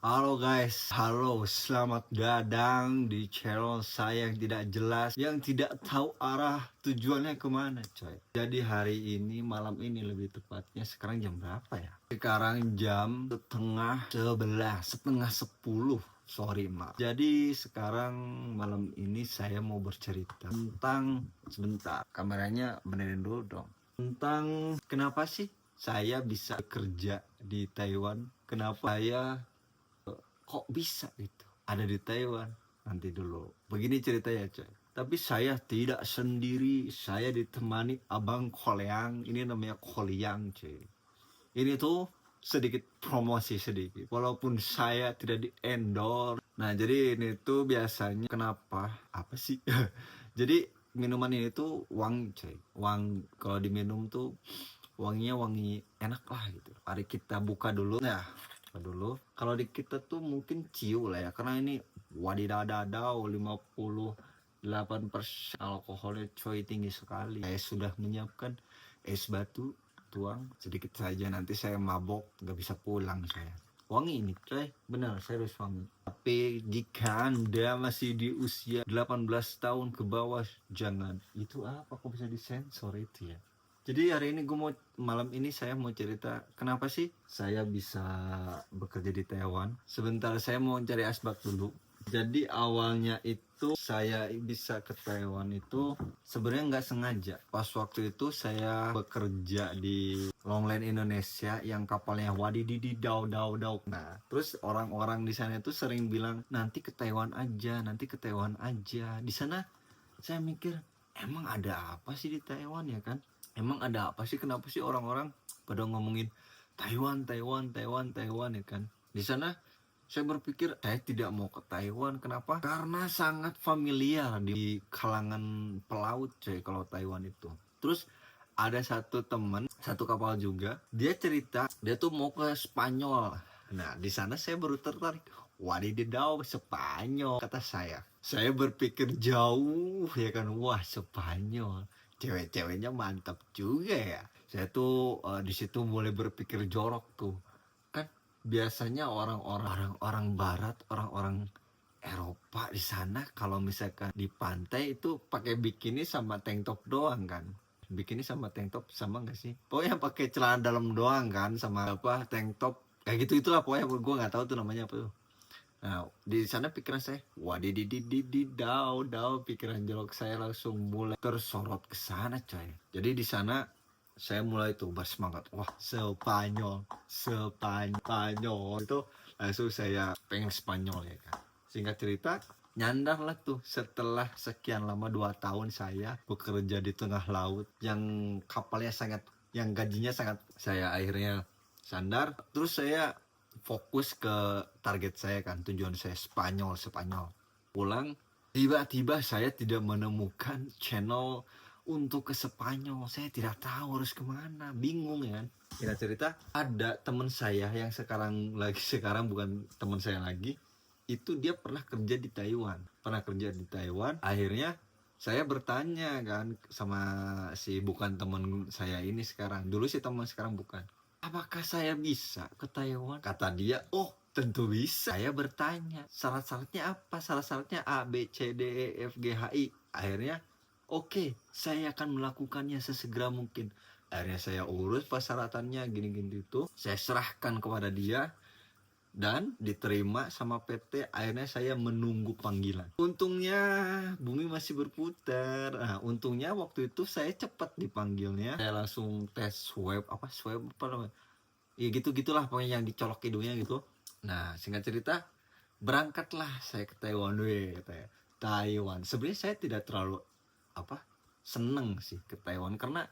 Halo guys, halo, selamat datang di channel saya yang tidak jelas, yang tidak tahu arah tujuannya kemana coy. Jadi hari ini, malam ini lebih tepatnya, sekarang jam berapa ya? Sekarang jam setengah sepuluh, sorry maaf. Jadi sekarang malam ini saya mau bercerita tentang, sebentar, kameranya benerin dulu dong. Tentang kenapa sih saya bisa kerja di Taiwan, kenapa saya kok bisa gitu ada di Taiwan. Nanti dulu begini ceritanya coy, tapi saya tidak sendiri, saya ditemani abang Koleang. Ini namanya Koleang coy. Ini tuh sedikit promosi sedikit, walaupun saya tidak di endorse. Nah jadi ini tuh biasanya kenapa apa sih jadi minuman ini tuh wangi coy, kalau diminum tuh wanginya wangi enak lah gitu. Mari kita buka dulu ya. Dulu kalau di kita tuh mungkin ciu lah ya, karena ini wadidadadau 58% alkoholnya coy, tinggi sekali. Saya sudah menyiapkan es batu, tuang sedikit saja, nanti saya mabok nggak bisa pulang saya. Wangi ini coy, benar serius wangi. Tapi jika anda masih di usia 18 tahun ke bawah jangan. Itu apa kok bisa disensor itu ya. Jadi hari ini malam ini saya mau cerita kenapa sih saya bisa bekerja di Taiwan. Sebentar, saya mau cari asbak dulu. Jadi awalnya itu saya bisa ke Taiwan itu sebenarnya nggak sengaja. Pas waktu itu saya bekerja di Longland Indonesia yang kapalnya wadidididau dau dau. Nah, terus orang-orang di sana itu sering bilang nanti ke Taiwan aja, nanti ke Taiwan aja. Di sana saya mikir emang ada apa sih di Taiwan ya kan? Emang ada apa sih, kenapa sih orang-orang pada ngomongin Taiwan, Taiwan, Taiwan, Taiwan ya kan? Di sana saya berpikir saya tidak mau ke Taiwan. Kenapa? Karena sangat familiar di kalangan pelaut coy kalau Taiwan itu. Terus ada satu teman, satu kapal juga, dia cerita dia tuh mau ke Spanyol. Nah di sana saya baru tertarik. Wadidaw, Spanyol kata saya. Saya berpikir jauh ya kan, wah Spanyol, cewek-ceweknya mantap juga ya. Saya tuh di situ mulai berpikir jorok tuh. Kan biasanya orang-orang barat, orang-orang Eropa di sana kalau misalkan di pantai itu pakai bikini sama tank top doang kan. Bikini sama tank top sama nggak sih? Pokoknya pakai celana dalam doang kan, sama apa tank top kayak gitu itulah. Pokoknya gue nggak tahu tuh namanya apa tuh. Nah, di sana pikiran saya, wadidididididau, pikiran jelek saya langsung mulai tersorot ke sana, coy. Jadi di sana saya mulai tuh bersemangat. Wah, Spanyol, Spanyol itu langsung saya pengen Spanyol ya kan. Singkat cerita, nyandar lah tuh setelah sekian lama 2 tahun saya bekerja di tengah laut yang kapalnya sangat, yang gajinya sangat, saya akhirnya sandar. Terus saya fokus ke target saya kan, tujuan saya Spanyol. Pulang, tiba-tiba saya tidak menemukan channel untuk ke Spanyol. Saya tidak tahu harus kemana, bingung ya kan. Kita cerita, ada teman saya yang sekarang bukan teman saya lagi, itu dia pernah kerja di Taiwan. Akhirnya saya bertanya kan sama si bukan teman saya ini sekarang, dulu si teman sekarang bukan, apakah saya bisa ke Taiwan? Kata dia, oh tentu bisa. Saya bertanya, syarat-syaratnya apa? Syarat-syaratnya A, B, C, D, E, F, G, H, I. Akhirnya, oke, saya akan melakukannya sesegera mungkin. Akhirnya saya urus persyaratannya, gini-gini itu. Saya serahkan kepada dia dan diterima sama PT. Akhirnya saya menunggu panggilan. Untungnya bumi masih berputar. Nah, untungnya waktu itu saya cepat dipanggilnya. Saya langsung tes swab apa namanya? Ya gitu-gitulah pokoknya, yang dicolok hidungnya gitu. Nah, singkat cerita, berangkatlah saya ke Taiwan katanya. Taiwan. Sebenarnya saya tidak terlalu apa seneng sih ke Taiwan, karena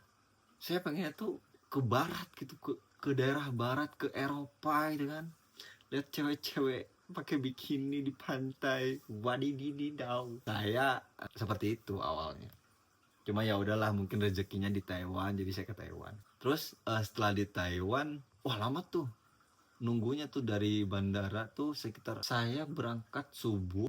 saya pengennya tuh ke barat gitu, ke daerah barat, ke Eropa gitu kan. Lihat cewek-cewek pakai bikini di pantai, wadidididau. Saya seperti itu awalnya. Cuma ya udahlah, mungkin rezekinya di Taiwan, jadi saya ke Taiwan. Terus setelah di Taiwan, wah lama tuh nunggunya tuh. Dari bandara tuh sekitar, saya berangkat subuh,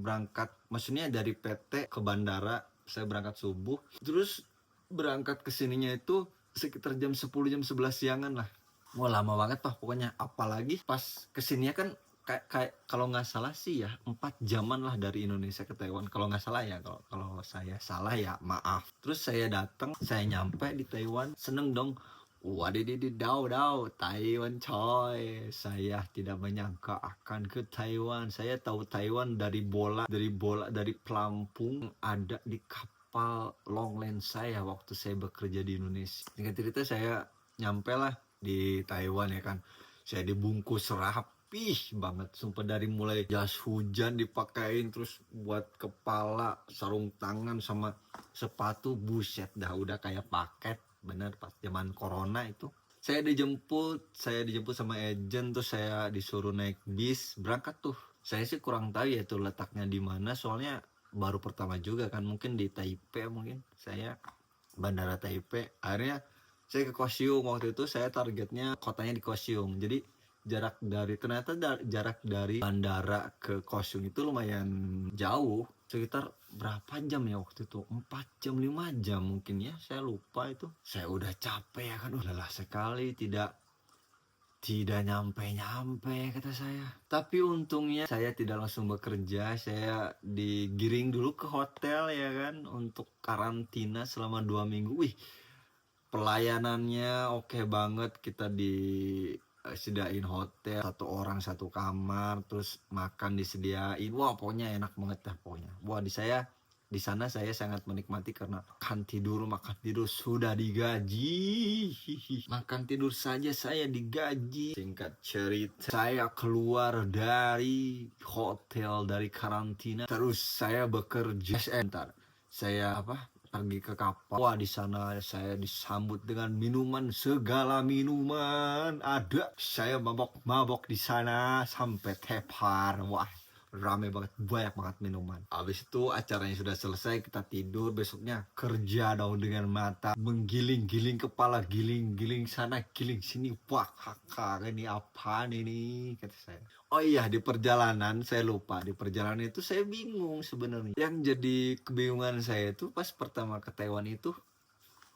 maksudnya dari PT ke bandara saya berangkat subuh, terus berangkat kesininya itu sekitar jam 10 jam 11 siangan lah. Wah lama banget lah pokoknya. Apalagi pas kesininya kan kayak kalau nggak salah sih ya 4 jaman lah dari Indonesia ke Taiwan, kalau nggak salah ya. Kalau saya salah ya maaf. Terus saya datang, saya nyampe di Taiwan, seneng dong. Wadidididau dau Taiwan coy. Saya tidak menyangka akan ke Taiwan. Saya tahu Taiwan dari pelampung ada di kapal Longland saya waktu saya bekerja di Indonesia. Singkat cerita saya nyampe lah di Taiwan ya kan. Saya dibungkus rapih banget, sumpah, dari mulai jas hujan dipakein, terus buat kepala, sarung tangan sama sepatu, buset dah udah kayak paket bener pas zaman corona itu. Saya dijemput sama agent, terus saya disuruh naik bis berangkat tuh. Saya sih kurang tahu ya itu letaknya di mana, soalnya baru pertama juga kan, mungkin di Taipei, mungkin saya bandara Taipei. Akhirnya saya ke Kaohsiung. Waktu itu saya targetnya kotanya di Kaohsiung, jadi jarak dari bandara ke Kaohsiung itu lumayan jauh, sekitar berapa jam ya waktu itu, 4 jam 5 jam mungkin ya, saya lupa itu. Saya udah capek ya kan, lelah sekali, tidak nyampe kata saya. Tapi untungnya saya tidak langsung bekerja, saya digiring dulu ke hotel ya kan, untuk karantina selama 2 minggu. Wih, pelayanannya oke banget. Kita disediain hotel, 1 orang 1 kamar, terus makan disediain. Wah, pokoknya enak banget dah pokoknya. Wah, di sana saya sangat menikmati karena makan tidur sudah digaji. Makan tidur saja saya digaji. Singkat cerita, saya keluar dari hotel, dari karantina, terus saya bekerja. Saya pergi ke kapal. Wah, di sana saya disambut dengan minuman, segala minuman ada. Saya mabok di sana sampai tepar. Wah, rame banget, banyak banget minuman. Habis itu acaranya sudah selesai, kita tidur. Besoknya kerja dong dengan mata menggiling-giling kepala, giling-giling sana, giling sini. Wah, kakak, ini apaan ini, kata saya. Oh iya, di perjalanan saya lupa. Di perjalanan itu saya bingung sebenarnya. Yang jadi kebingungan saya itu pas pertama ke Taiwan itu,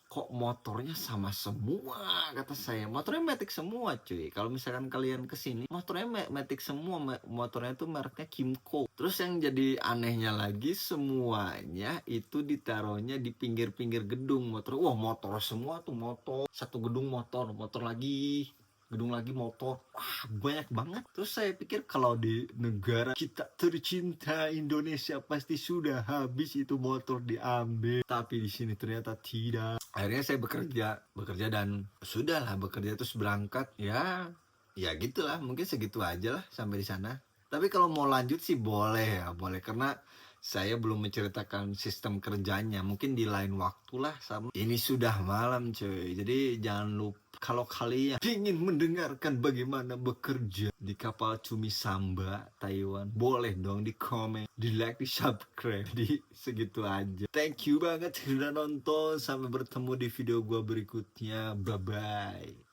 kok motornya sama semua, kata saya. Motornya Matic semua cuy. Kalau misalkan kalian kesini, motornya Matic semua. Motornya itu mereknya Kimco. Terus yang jadi anehnya lagi, semuanya itu ditaruhnya di pinggir-pinggir gedung motor. Wah, motor semua tuh, motor satu gedung, motor lagi, gedung lagi, motor. Wah, banyak banget. Terus saya pikir kalau di negara kita tercinta Indonesia pasti sudah habis itu motor diambil. Tapi di sini ternyata tidak. Akhirnya saya bekerja dan sudahlah, bekerja terus berangkat. Ya gitulah, mungkin segitu aja lah sampai di sana. Tapi kalau mau lanjut sih boleh ya, boleh, karena saya belum menceritakan sistem kerjanya. Mungkin di lain waktu lah. Sama ini sudah malam cuy, jadi jangan lupa kalau kalian ingin mendengarkan bagaimana bekerja di kapal Cumi Samba Taiwan, boleh dong di komen, di like, di subscribe. Di segitu aja. Thank you banget sudah nonton. Sampai bertemu di video gua berikutnya. Bye bye.